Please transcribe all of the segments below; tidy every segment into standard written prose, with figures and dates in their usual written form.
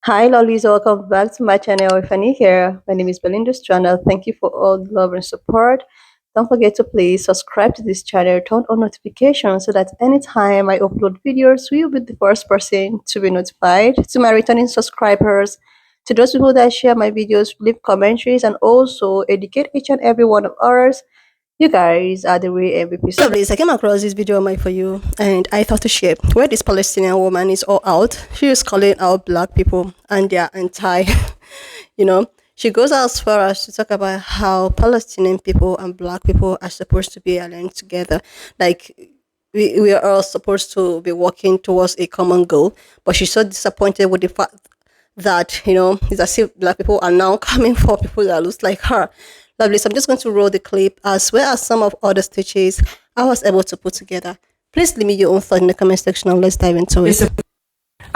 Hi, lollies. Welcome back to my channel. If you're new here, my name is Belinda's channel. Thank you for all the love and support. Don't forget to please subscribe to this channel, turn on notifications so that anytime I upload videos, you'll be the first person to be notified. To my returning subscribers, to those people that share my videos, leave commentaries, and also educate each and every one of ours. You guys are the real MVP. So, please, I came across this video on my For You, and I thought to share where this Palestinian woman is all out. She is calling out black people and their anti, you know, she goes as far as to talk about how Palestinian people and black people are supposed to be aligned together. Like, we are all supposed to be working towards a common goal. But she's so disappointed with the fact that, it's as if black people are now coming for people that looks like her. Lovely. So I'm just going to roll the clip as well as some of other stitches I was able to put together. Please leave me your own thought in the comment section and let's dive into it.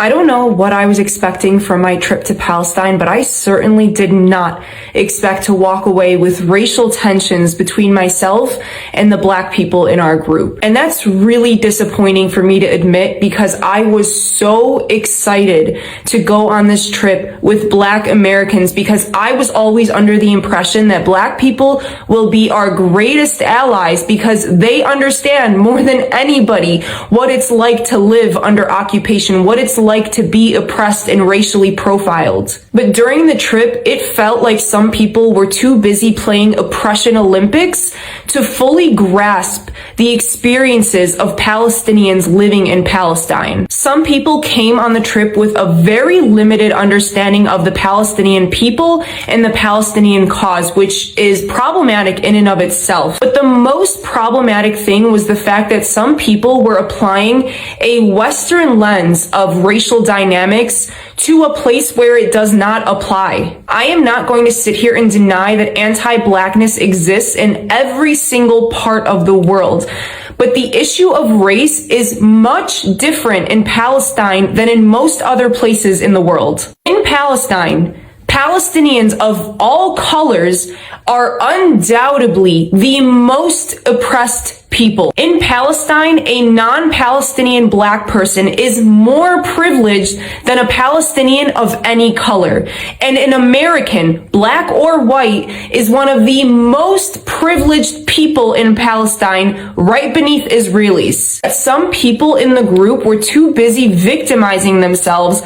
I don't know what I was expecting from my trip to Palestine, but I certainly did not expect to walk away with racial tensions between myself and the black people in our group. And that's really disappointing for me to admit because I was so excited to go on this trip with black Americans because I was always under the impression that black people will be our greatest allies because they understand more than anybody what it's like to live under occupation, what it's like to be oppressed and racially profiled. But during the trip, it felt like some people were too busy playing oppression Olympics to fully grasp the experiences of Palestinians living in Palestine. Some people came on the trip with a very limited understanding of the Palestinian people and the Palestinian cause, which is problematic in and of itself. But the most problematic thing was the fact that some people were applying a Western lens of racial dynamics to a place where it does not apply. I am not going to sit here and deny that anti-blackness exists in every single part of the world. But the issue of race is much different in Palestine than in most other places in the world. In Palestine, Palestinians of all colors are undoubtedly the most oppressed people. In Palestine, a non-Palestinian black person is more privileged than a Palestinian of any color. And an American, black or white, is one of the most privileged people in Palestine, right beneath Israelis. Some people in the group were too busy victimizing themselves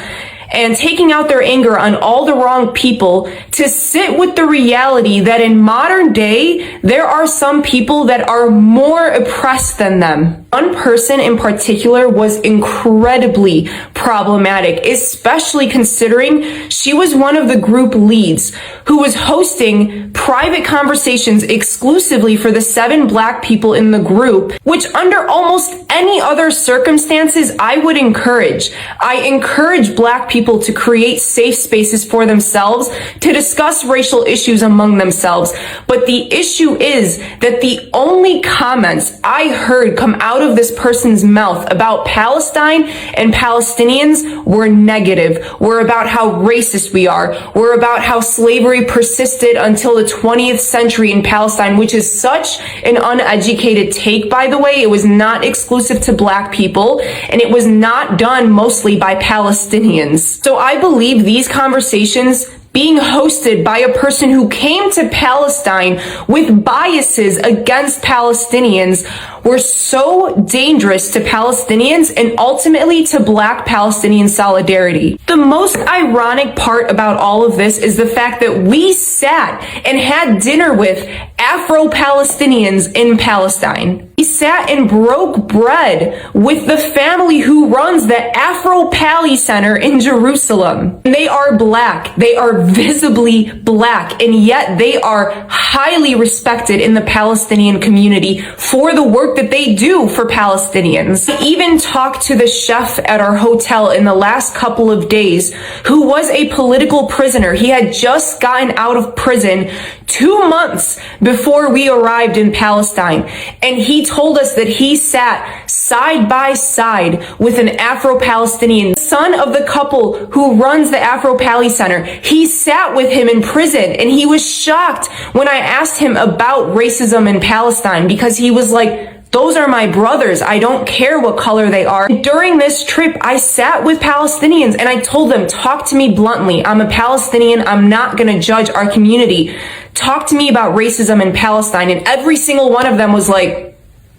and taking out their anger on all the wrong people to sit with the reality that in modern day, there are some people that are more oppressed than them. One person in particular was incredibly problematic, especially considering she was one of the group leads who was hosting private conversations exclusively for the 7 black people in the group, which under almost any other circumstances I would encourage. I encourage black people to create safe spaces for themselves to discuss racial issues among themselves. But the issue is that the only comments I heard come out of this person's mouth about Palestine and Palestinians were negative, were about how racist we are, were about how slavery persisted until the 20th century in Palestine, which is such an uneducated take, by the way. It was not exclusive to black people, and it was not done mostly by Palestinians. So I believe these conversations being hosted by a person who came to Palestine with biases against Palestinians were so dangerous to Palestinians and ultimately to black Palestinian solidarity. The most ironic part about all of this is the fact that we sat and had dinner with Afro-Palestinians in Palestine. We sat and broke bread with the family who runs the Afro-Pali Center in Jerusalem. They are black. They are visibly black, and yet they are highly respected in the Palestinian community for the work that they do for Palestinians. I even talked to the chef at our hotel in the last couple of days who was a political prisoner. He had just gotten out of prison 2 months before we arrived in Palestine, and he told us that he sat side by side with an Afro-Palestinian, son of the couple who runs the Afro-Pali Center. He sat with him in prison, and he was shocked when I asked him about racism in Palestine because he was like, Those are my brothers. I don't care what color they are. During this trip, I sat with Palestinians and I told them, talk to me bluntly. I'm a Palestinian. I'm not going to judge our community. Talk to me about racism in Palestine. And every single one of them was like,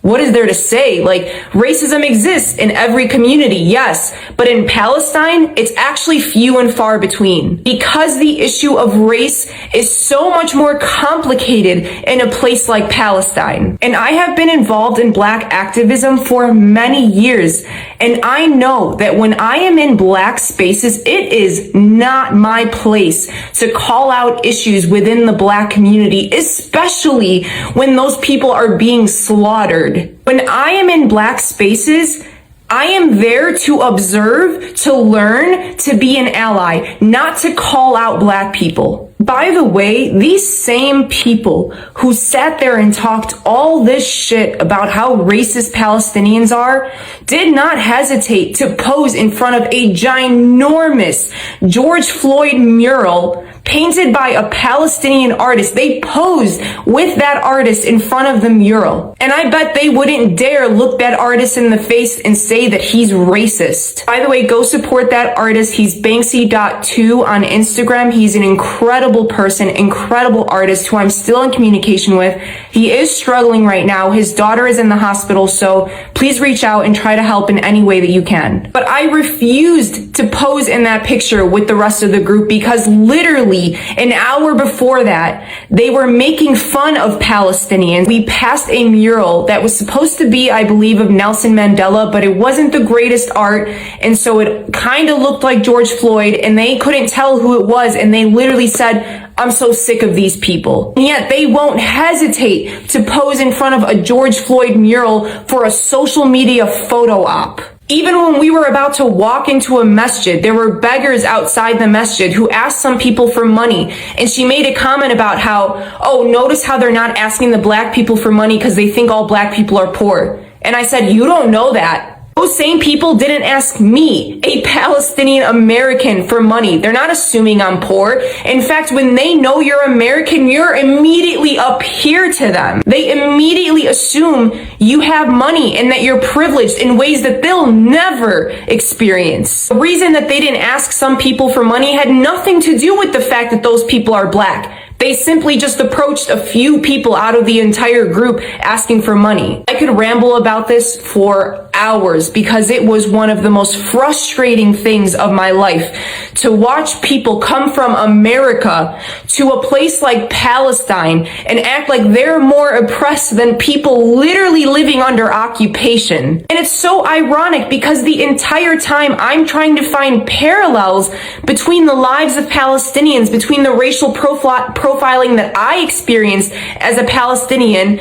what is there to say? Like, racism exists in every community, yes, but in Palestine, it's actually few and far between, because the issue of race is so much more complicated in a place like Palestine. And I have been involved in Black activism for many years, and I know that when I am in Black spaces, it is not my place to call out issues within the Black community, especially when those people are being slaughtered. When I am in Black spaces, I am there to observe, to learn, to be an ally, not to call out Black people. By the way, these same people who sat there and talked all this shit about how racist Palestinians are did not hesitate to pose in front of a ginormous George Floyd mural painted by a Palestinian artist. They posed with that artist in front of the mural. And I bet they wouldn't dare look that artist in the face and say that he's racist. By the way, go support that artist. He's Banksy.2 on Instagram. He's an incredible person, incredible artist who I'm still in communication with. He is struggling right now. His daughter is in the hospital, so please reach out and try to help in any way that you can. But I refused to pose in that picture with the rest of the group because literally an hour before that, they were making fun of Palestinians. We passed a mural that was supposed to be, I believe, of Nelson Mandela, but it wasn't the greatest art, and so it kind of looked like George Floyd, and they couldn't tell who it was, and they literally said, I'm so sick of these people. And yet they won't hesitate to pose in front of a George Floyd mural for a social media photo op. Even when we were about to walk into a masjid, there were beggars outside the masjid who asked some people for money. And she made a comment about how, oh, notice how they're not asking the Black people for money because they think all Black people are poor. And I said, you don't know that. Those same people didn't ask me, a Palestinian American, for money. They're not assuming I'm poor. In fact, when they know you're American, you're immediately up here to them. They immediately assume you have money and that you're privileged in ways that they'll never experience. The reason that they didn't ask some people for money had nothing to do with the fact that those people are Black. They simply just approached a few people out of the entire group asking for money. I could ramble about this for hours because it was one of the most frustrating things of my life to watch people come from America to a place like Palestine and act like they're more oppressed than people literally living under occupation. And it's so ironic because the entire time I'm trying to find parallels between the lives of Palestinians, between the racial profiling that I experienced as a Palestinian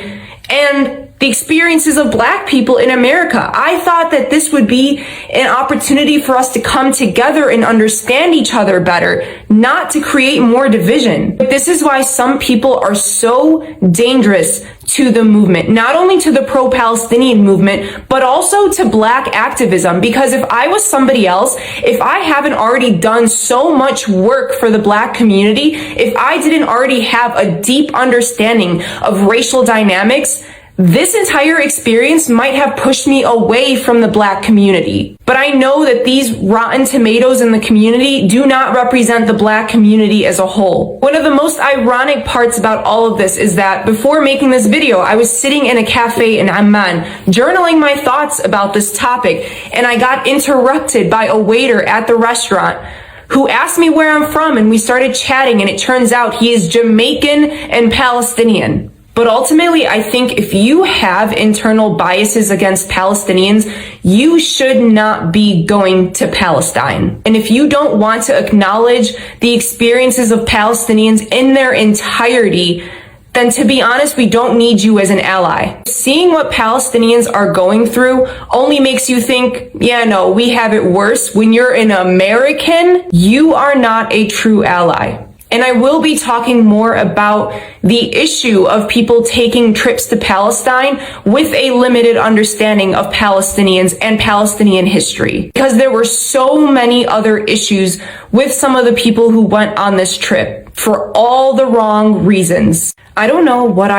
and the experiences of Black people in America. I thought that this would be an opportunity for us to come together and understand each other better, not to create more division. But this is why some people are so dangerous to the movement, not only to the pro-Palestinian movement, but also to Black activism. Because if I was somebody else, if I haven't already done so much work for the Black community, if I didn't already have a deep understanding of racial dynamics, this entire experience might have pushed me away from the Black community. But I know that these rotten tomatoes in the community do not represent the Black community as a whole. One of the most ironic parts about all of this is that before making this video, I was sitting in a cafe in Amman, journaling my thoughts about this topic, and I got interrupted by a waiter at the restaurant who asked me where I'm from, and we started chatting, and it turns out he is Jamaican and Palestinian. But ultimately, I think if you have internal biases against Palestinians, you should not be going to Palestine. And if you don't want to acknowledge the experiences of Palestinians in their entirety, then to be honest, we don't need you as an ally. Seeing what Palestinians are going through only makes you think, yeah, no, we have it worse. When you're an American, you are not a true ally. And I will be talking more about the issue of people taking trips to Palestine with a limited understanding of Palestinians and Palestinian history, because there were so many other issues with some of the people who went on this trip for all the wrong reasons. I don't know what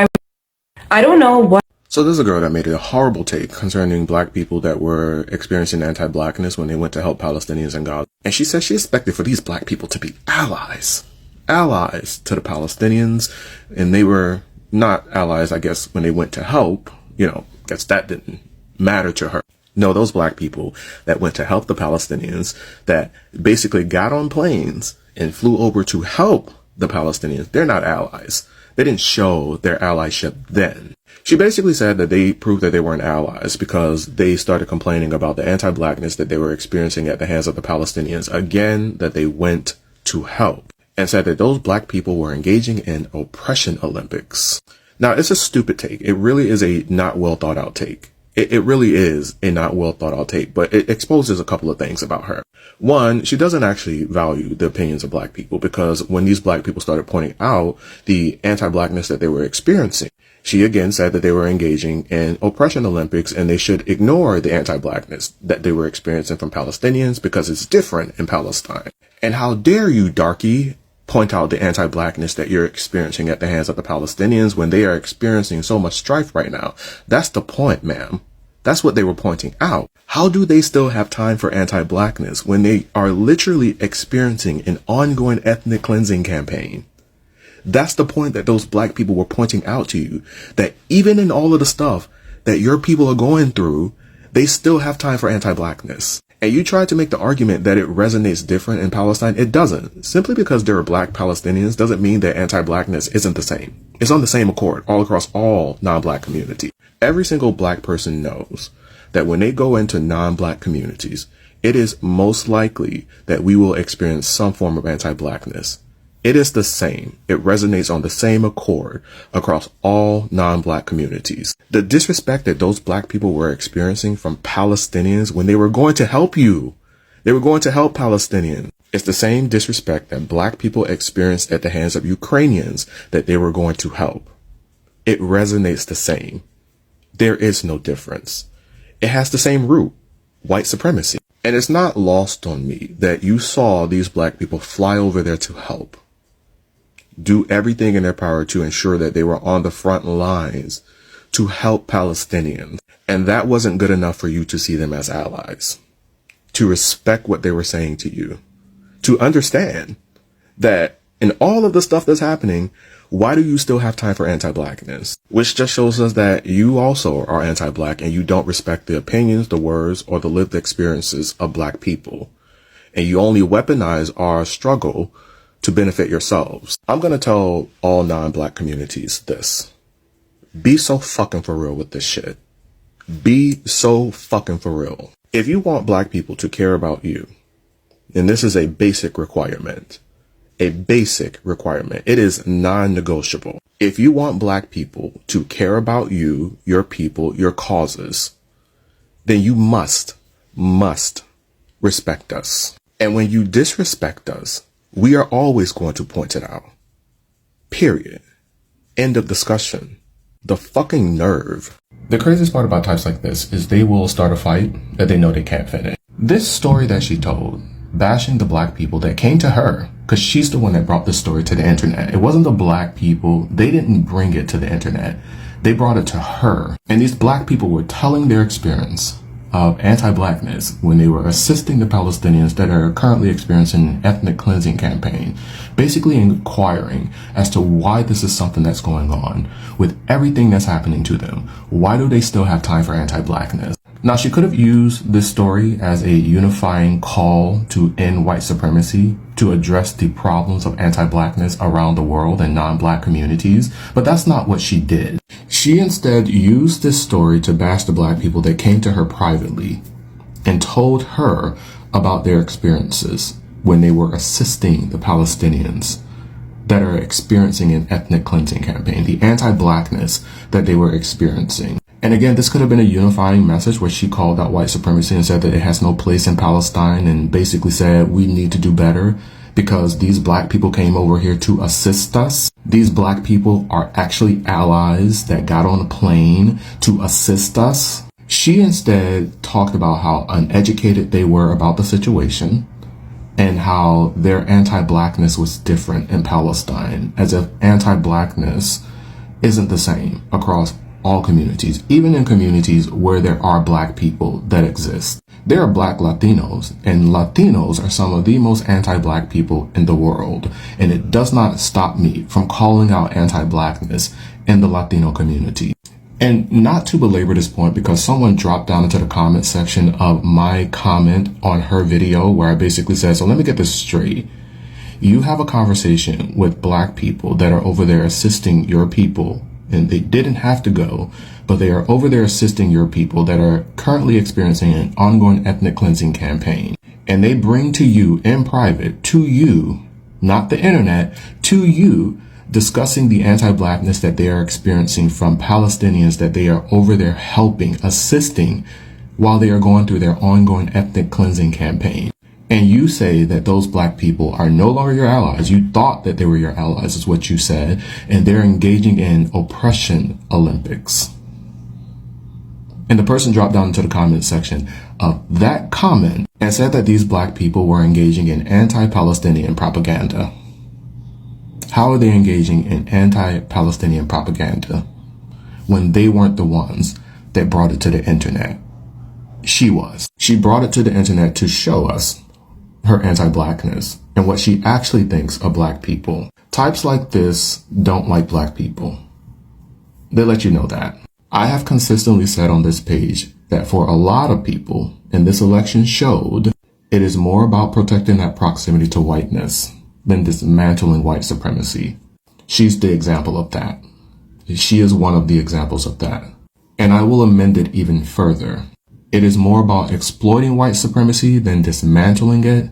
So there's a girl that made a horrible take concerning black people that were experiencing anti-blackness when they went to help Palestinians in Gaza. And she said she expected for these black people to be allies to the Palestinians. And they were not allies, I guess, when they went to help, guess that didn't matter to her. No, those black people that went to help the Palestinians, that basically got on planes and flew over to help the Palestinians, they're not allies. They didn't show their allyship then. She basically said that they proved that they weren't allies because they started complaining about the anti-blackness that they were experiencing at the hands of the Palestinians, again, that they went to help, and said that those black people were engaging in oppression Olympics. Now, it's a stupid take. It really is a not well thought out take. It really is a not well thought out take, but it exposes a couple of things about her. One, she doesn't actually value the opinions of black people, because when these black people started pointing out the anti-blackness that they were experiencing, she again said that they were engaging in oppression Olympics and they should ignore the anti-blackness that they were experiencing from Palestinians because it's different in Palestine. And how dare you, darky, point out the anti-blackness that you're experiencing at the hands of the Palestinians when they are experiencing so much strife right now. That's the point, ma'am. That's what they were pointing out. How do they still have time for anti-blackness when they are literally experiencing an ongoing ethnic cleansing campaign? That's the point that those black people were pointing out to you, that even in all of the stuff that your people are going through, they still have time for anti-blackness. And you try to make the argument that it resonates different in Palestine. It doesn't. Simply because there are black Palestinians doesn't mean that anti-blackness isn't the same. It's on the same accord all across all non-black communities. Every single black person knows that when they go into non-black communities, it is most likely that we will experience some form of anti-blackness. It is the same. It resonates on the same accord across all non-black communities. The disrespect that those black people were experiencing from Palestinians when they were going to help you, they were going to help Palestinians. It's the same disrespect that black people experienced at the hands of Ukrainians that they were going to help. It resonates the same. There is no difference. It has the same root, white supremacy. And it's not lost on me that you saw these black people fly over there to help, do everything in their power to ensure that they were on the front lines to help Palestinians. And that wasn't good enough for you to see them as allies, to respect what they were saying to you, to understand that in all of the stuff that's happening, why do you still have time for anti-blackness? Which just shows us that you also are anti-black and you don't respect the opinions, the words, or the lived experiences of black people. And you only weaponize our struggle to benefit yourselves. I'm going to tell all non-black communities this. Be so fucking for real with this shit. Be so fucking for real. If you want black people to care about you, and this is a basic requirement, it is non-negotiable. If you want black people to care about you, your people, your causes, then you must respect us. And when you disrespect us, we are always going to point it out. Period. End of discussion. The fucking nerve. The craziest part about types like this is they will start a fight that they know they can't finish. This story that she told, bashing the black people that came to her, because she's the one that brought this story to the internet. It wasn't the black people. They didn't bring it to the internet. They brought it to her. And these black people were telling their experience of anti-blackness when they were assisting the Palestinians that are currently experiencing an ethnic cleansing campaign, basically inquiring as to why this is something that's going on with everything that's happening to them. Why do they still have time for anti-blackness? Now, she could have used this story as a unifying call to end white supremacy, to address the problems of anti-blackness around the world and non-black communities, but that's not what she did. She instead used this story to bash the black people that came to her privately and told her about their experiences when they were assisting the Palestinians that are experiencing an ethnic cleansing campaign, the anti-blackness that they were experiencing. And again, this could have been a unifying message where she called out white supremacy and said that it has no place in Palestine and basically said we need to do better because these black people came over here to assist us. These black people are actually allies that got on a plane to assist us. She instead talked about how uneducated they were about the situation and how their anti-blackness was different in Palestine, as if anti-blackness isn't the same across all communities, even in communities where there are black people that exist. There are black Latinos, and Latinos are some of the most anti-black people in the world. And it does not stop me from calling out anti-blackness in the Latino community. And not to belabor this point, because someone dropped down into the comment section of my comment on her video where I basically said, so let me get this straight. You have a conversation with black people that are over there assisting your people, and they didn't have to go, but they are over there assisting your people that are currently experiencing an ongoing ethnic cleansing campaign. And they bring to you in private, to you, not the internet, to you, discussing the anti-blackness that they are experiencing from Palestinians that they are over there helping, assisting while they are going through their ongoing ethnic cleansing campaign. And you say that those black people are no longer your allies. You thought that they were your allies is what you said, and they're engaging in oppression Olympics. And the person dropped down into the comment section of that comment and said that these black people were engaging in anti-Palestinian propaganda. How are they engaging in anti-Palestinian propaganda when they weren't the ones that brought it to the internet? She was. She brought it to the internet to show us her anti-blackness and what she actually thinks of black people. Types like this don't like black people. They let you know that. I have consistently said on this page that for a lot of people, and this election showed, it is more about protecting that proximity to whiteness than dismantling white supremacy. She's the example of that. She is one of the examples of that. And I will amend it even further. It is more about exploiting white supremacy than dismantling it,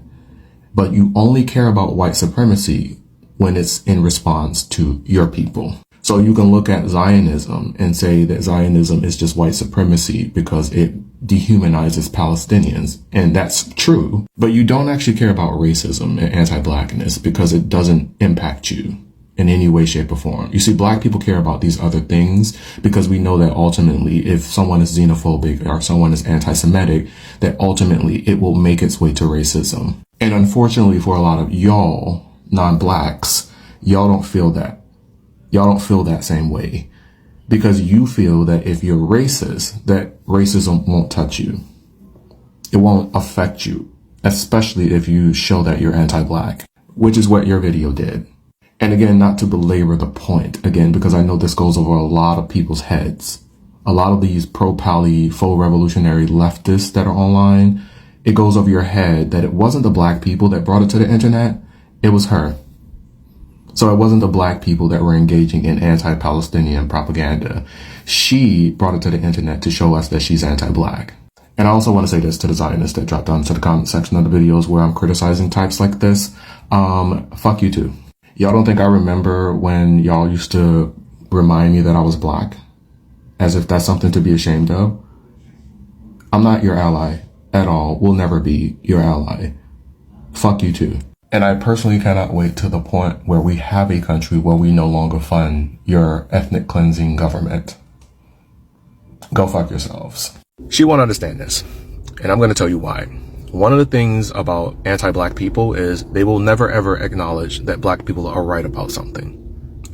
but you only care about white supremacy when it's in response to your people. So you can look at Zionism and say that Zionism is just white supremacy because it dehumanizes Palestinians. And that's true, but you don't actually care about racism and anti-blackness because it doesn't impact you in any way, shape, or form. You see, black people care about these other things because we know that ultimately if someone is xenophobic or someone is anti-Semitic, that ultimately it will make its way to racism. And unfortunately for a lot of y'all, non-blacks, y'all don't feel that. Y'all don't feel that same way because you feel that if you're racist, that racism won't touch you. It won't affect you, especially if you show that you're anti-black, which is what your video did. And again, not to belabor the point, again, because I know this goes over a lot of people's heads. A lot of these pro-Pali, faux revolutionary leftists that are online, it goes over your head that it wasn't the black people that brought it to the internet, it was her. So it wasn't the black people that were engaging in anti-Palestinian propaganda. She brought it to the internet to show us that she's anti-black. And I also want to say this to the Zionists that dropped down into the comment section of the videos where I'm criticizing types like this. Fuck you too. Y'all don't think I remember when y'all used to remind me that I was black? As if that's something to be ashamed of? I'm not your ally at all. Will never be your ally. Fuck you too. And I personally cannot wait to the point where we have a country where we no longer fund your ethnic cleansing government. Go fuck yourselves. She won't understand this. And I'm going to tell you why. One of the things about anti-black people is they will never ever acknowledge that black people are right about something.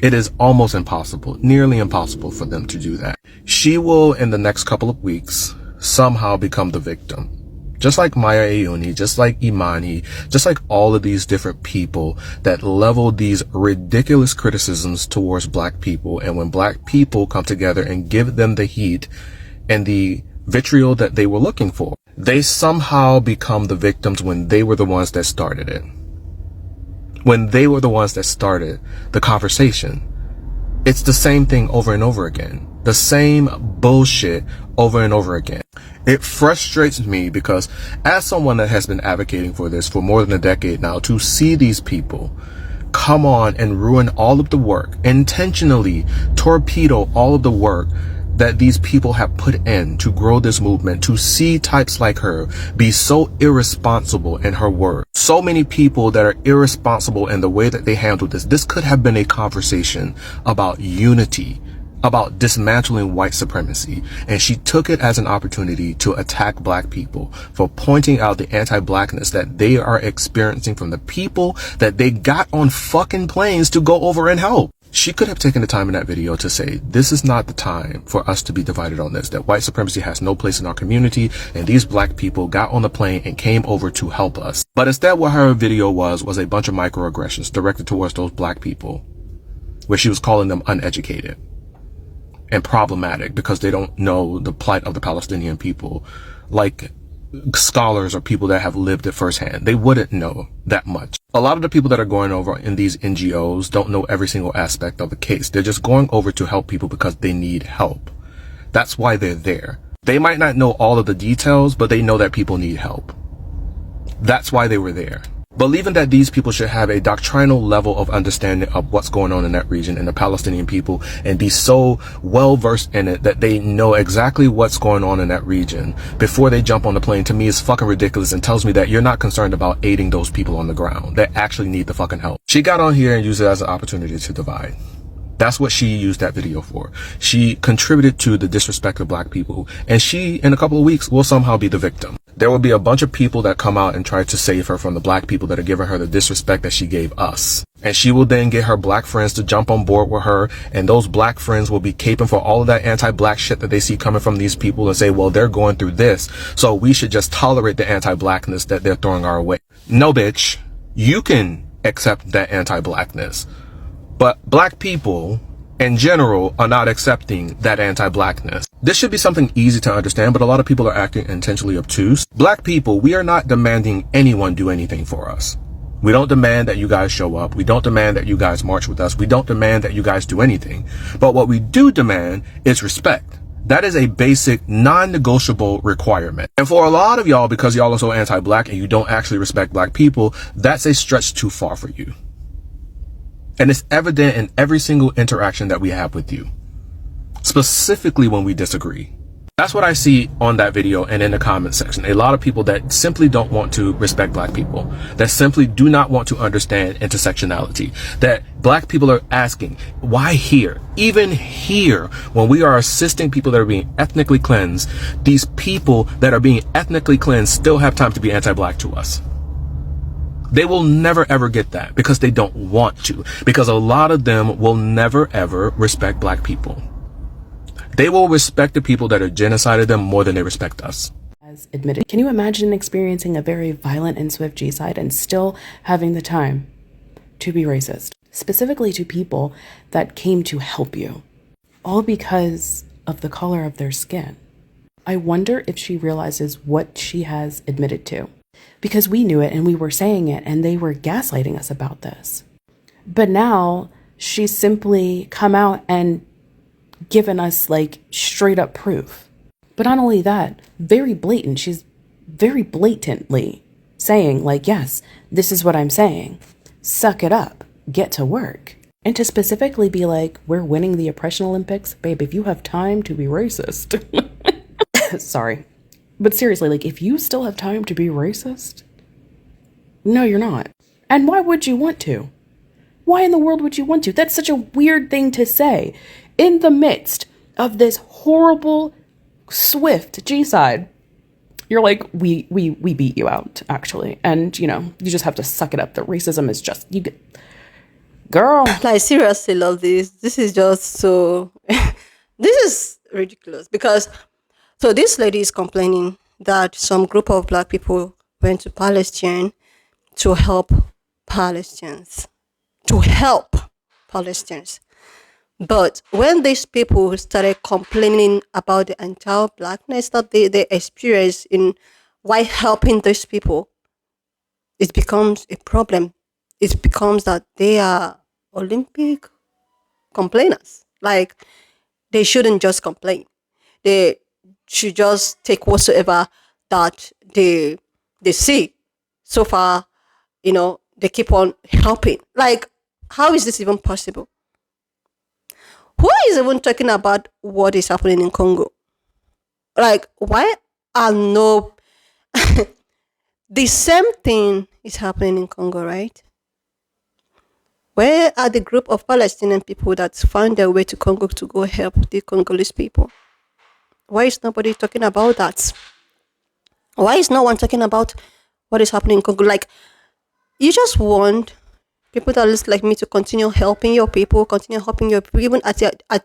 It is almost impossible, nearly impossible for them to do that. She will, in the next couple of weeks, somehow become the victim. Just like Maya Ayuni, just like Imani, just like all of these different people that level these ridiculous criticisms towards black people. And when black people come together and give them the heat and the vitriol that they were looking for, they somehow become the victims when they were the ones that started it. When they were the ones that started the conversation. It's the same thing over and over again. The same bullshit over and over again. It frustrates me because as someone that has been advocating for this for more than a decade now, to see these people come on and ruin all of the work, intentionally torpedo all of the work that these people have put in to grow this movement, to see types like her be so irresponsible in her work. So many people that are irresponsible in the way that they handle this. This could have been a conversation about unity, about dismantling white supremacy. And she took it as an opportunity to attack black people for pointing out the anti-blackness that they are experiencing from the people that they got on fucking planes to go over and help. She could have taken the time in that video to say, this is not the time for us to be divided on this, that white supremacy has no place in our community, and these black people got on the plane and came over to help us. But instead, what her video was a bunch of microaggressions directed towards those black people, where she was calling them uneducated and problematic because they don't know the plight of the Palestinian people. Like scholars or people that have lived it firsthand, they wouldn't know that much. A lot of the people that are going over in these NGOs don't know every single aspect of the case. They're just going over to help people because they need help. That's why they're there. They might not know all of the details, but they know that people need help. That's why they were there. Believing that these people should have a doctrinal level of understanding of what's going on in that region and the Palestinian people and be so well versed in it that they know exactly what's going on in that region before they jump on the plane, to me is fucking ridiculous, and tells me that you're not concerned about aiding those people on the ground that actually need the fucking help. She got on here and used it as an opportunity to divide. That's what she used that video for. She contributed to the disrespect of black people, and she, in a couple of weeks, will somehow be the victim. There will be a bunch of people that come out and try to save her from the black people that are giving her the disrespect that she gave us. And she will then get her black friends to jump on board with her, and those black friends will be caping for all of that anti-black shit that they see coming from these people and say, well, they're going through this, so we should just tolerate the anti-blackness that they're throwing our way. No, bitch. You can accept that anti-blackness. But black people in general are not accepting that anti-blackness. This should be something easy to understand, but a lot of people are acting intentionally obtuse. Black people, we are not demanding anyone do anything for us. We don't demand that you guys show up. We don't demand that you guys march with us. We don't demand that you guys do anything. But what we do demand is respect. That is a basic, non-negotiable requirement. And for a lot of y'all, because y'all are so anti-black and you don't actually respect black people, that's a stretch too far for you. And it's evident in every single interaction that we have with you, specifically when we disagree. That's what I see on that video and in the comment section. A lot of people that simply don't want to respect black people, that simply do not want to understand intersectionality, that black people are asking, why here? Even here, when we are assisting people that are being ethnically cleansed, these people that are being ethnically cleansed still have time to be anti-black to us. They will never ever get that because they don't want to, because a lot of them will never ever respect black people. They will respect the people that are genocided them more than they respect us. As admitted, can you imagine experiencing a very violent and swift G-side and still having the time to be racist, specifically to people that came to help you, all because of the color of their skin? I wonder if she realizes what she has admitted to. Because we knew it and we were saying it and they were gaslighting us about this. But now she's simply come out and given us like straight up proof. But not only that, very blatant. She's very blatantly saying like, yes, this is what I'm saying. Suck it up. Get to work. And to specifically be like, we're winning the oppression Olympics. Babe, if you have time to be racist. Sorry. But seriously, like, if you still have time to be racist, no, you're not. And why would you want to? Why in the world would you want to? That's such a weird thing to say. In the midst of this horrible, swift G-side, you're like, we beat you out, actually. And, you know, you just have to suck it up. The racism is just, you get, girl. I seriously love this. This is just so, this is ridiculous because, so this lady is complaining that some group of black people went to Palestine to help Palestinians. To help Palestinians. But when these people started complaining about the entire blackness that they experience in while helping these people, it becomes a problem. It becomes that they are Olympic complainers. Like, they shouldn't just complain. They should just take whatsoever that they see. So far, you know, they keep on helping. Like, how is this even possible? Who is even talking about what is happening in Congo? Like, why are no... The same thing is happening in Congo, right? Where are the group of Palestinian people that found their way to Congo to go help the Congolese people? Why is nobody talking about that? Why is no one talking about what is happening in Congo? Like, you just want people that looks like me to continue helping your people, continue helping your people, even at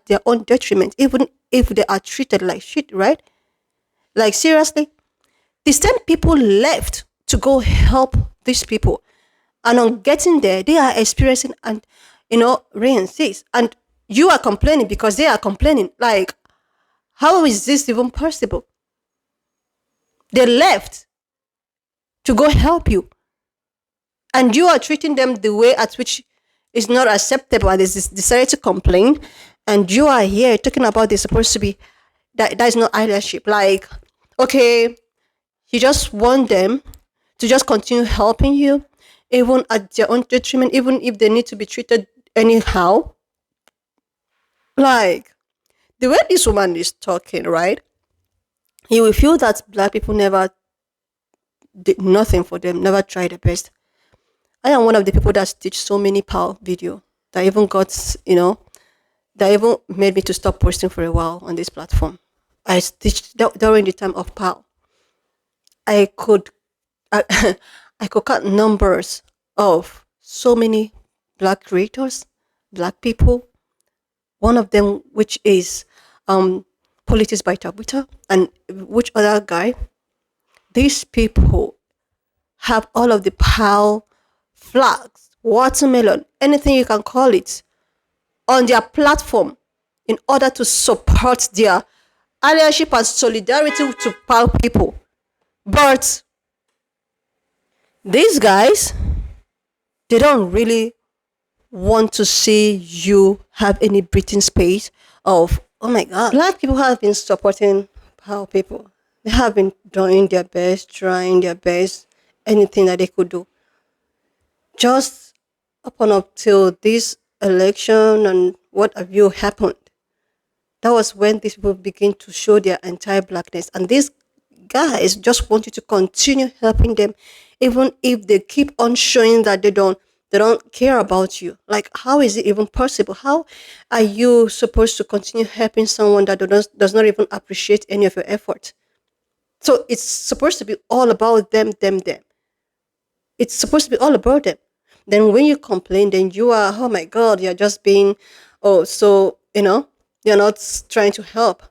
their own detriment, even if they are treated like shit, right? Like seriously, the same people left to go help these people, and on getting there, they are experiencing and rain seas, and you are complaining because they are complaining. Like, how is this even possible? They left to go help you, and you are treating them the way at which is not acceptable, and they decided to complain, and you are here talking about they're supposed to be that is not allyship. Like, okay, you just want them to just continue helping you, even at their own detriment, even if they need to be treated anyhow. Like, the way this woman is talking, right? You will feel that black people never did nothing for them, never tried their best. I am one of the people that stitched so many power video that even got, that even made me to stop posting for a while on this platform. I stitched during the time of power. I could, I, I could count numbers of so many black creators, black people. One of them, which is Politics by Tabitha, and which other guy. These people have all of the power, flags, watermelon, anything you can call it, on their platform in order to support their allyship and solidarity to poor people. But these guys, they don't really want to see you have any breathing space of, oh my God, black people have been supporting poor people. They have been doing their best, trying their best, anything that they could do. Just up till this election and what have you happened, that was when these people begin to show their entire blackness. And these guys just want you to continue helping them, even if they keep on showing that they don't care about you. Like, how is it even possible? How are you supposed to continue helping someone that does not even appreciate any of your effort? So it's supposed to be all about them, them, them. It's supposed to be all about them. Then when you complain, then you are, oh my God, you're just being, oh, so, you're not trying to help.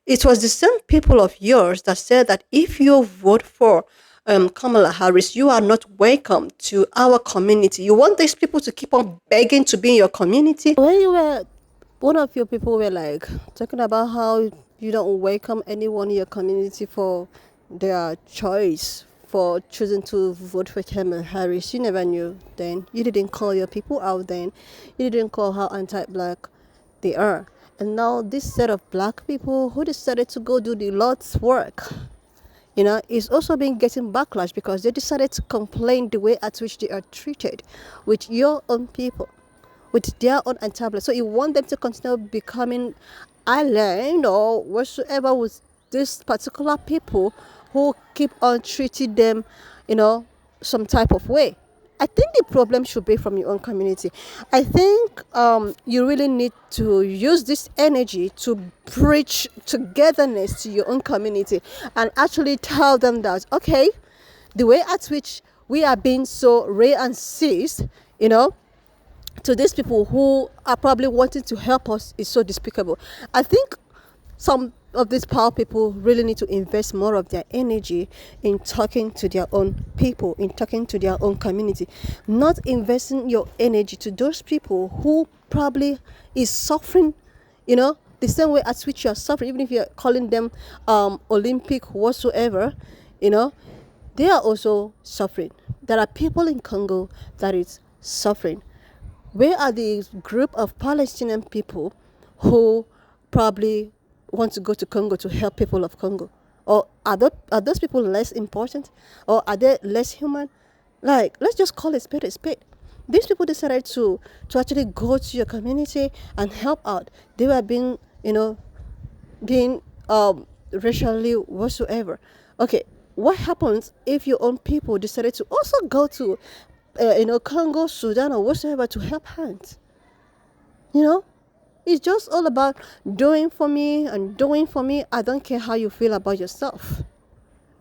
It was the same people of yours that said that if you vote for Kamala Harris, you are not welcome to our community. You want these people to keep on begging to be in your community. When you were, one of your people were like talking about how you don't welcome anyone in your community for their choice for choosing to vote for Kamala Harris. You never knew then. You didn't call your people out then. You didn't call how anti-black they are. And now this set of black people who decided to go do the Lord's work, is also been getting backlash because they decided to complain the way at which they are treated with your own people, with their own anti-black. So you want them to continue becoming aligned or whatsoever with these particular people who keep on treating them, some type of way. I think the problem should be from your own community. I think you really need to use this energy to preach togetherness to your own community and actually tell them that, okay, the way at which we are being so rare and seized, to these people who are probably wanting to help us is so despicable. I think some of these power people really need to invest more of their energy in talking to their own people, in talking to their own community, not investing your energy to those people who probably is suffering, the same way as which you are suffering, even if you're calling them Olympic whatsoever, they are also suffering. There are people in Congo that is suffering. Where are the group of Palestinian people who probably want to go to Congo to help people of Congo? Or are those people less important? Or are they less human? Like, let's just call it spade a spade. These people decided to actually go to your community and help out. They were being racially whatsoever. Okay, what happens if your own people decided to also go to Congo, Sudan, or whatsoever to help hands? It's just all about doing for me and doing for me. I don't care how you feel about yourself.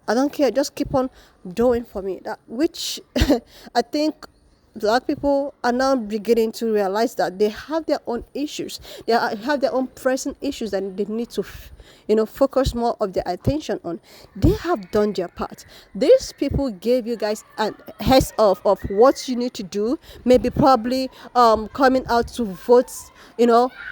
I don't care. Just keep on doing for me. That which I think black people are now beginning to realize that they have their own issues. Have their own pressing issues that they need to focus more of their attention on. They have done their part. These people gave you guys a heads up of what you need to do, maybe probably coming out to vote,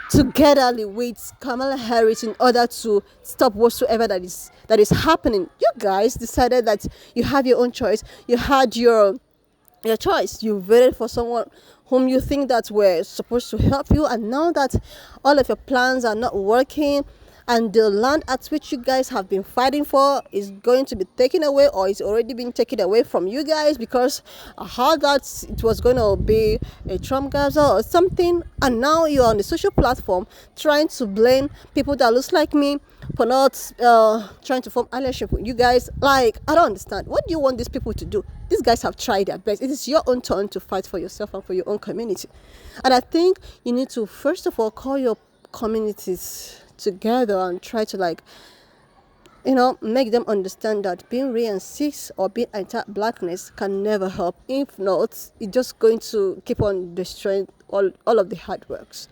togetherly with Kamala Harris in order to stop whatsoever that is happening. You guys decided that you have your own choice. You had your choice. You voted for someone whom you think that were supposed to help you, and now that all of your plans are not working, and the land at which you guys have been fighting for is going to be taken away, or it's already been taken away from you guys, because I heard that it was going to be a Trump Gaza or something, and now you're on the social platform trying to blame people that looks like me for not trying to form allyship with you guys. Like, I don't understand. What do you want these people to do? These guys have tried their best. It is your own turn to fight for yourself and for your own community. And I think you need to first of all call your communities together and try to, like, make them understand that being racist or being anti-blackness can never help. If not, it's just going to keep on destroying all of the hard works.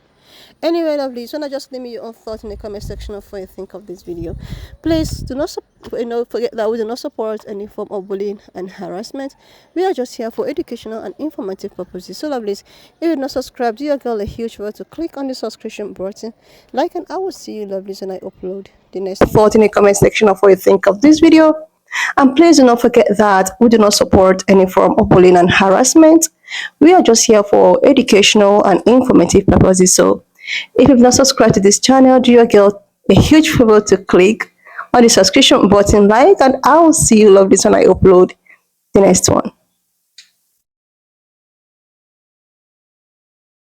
Anyway, lovely, so now just leave me your own thoughts in the comment section of what you think of this video. Please do not forget that we do not support any form of bullying and harassment. We are just here for educational and informative purposes. So lovelies, if you're not subscribed, do your girl a huge favor to click on the subscription button, like, and I will see you lovelies when I upload the next thought in the comment section of what you think of this video. And please do not forget that we do not support any form of bullying and harassment. We are just here for educational and informative purposes. So if you've not subscribed to this channel, do your girl a huge favor to click on the subscription button, like, and I will see you lovelies when I upload the next one.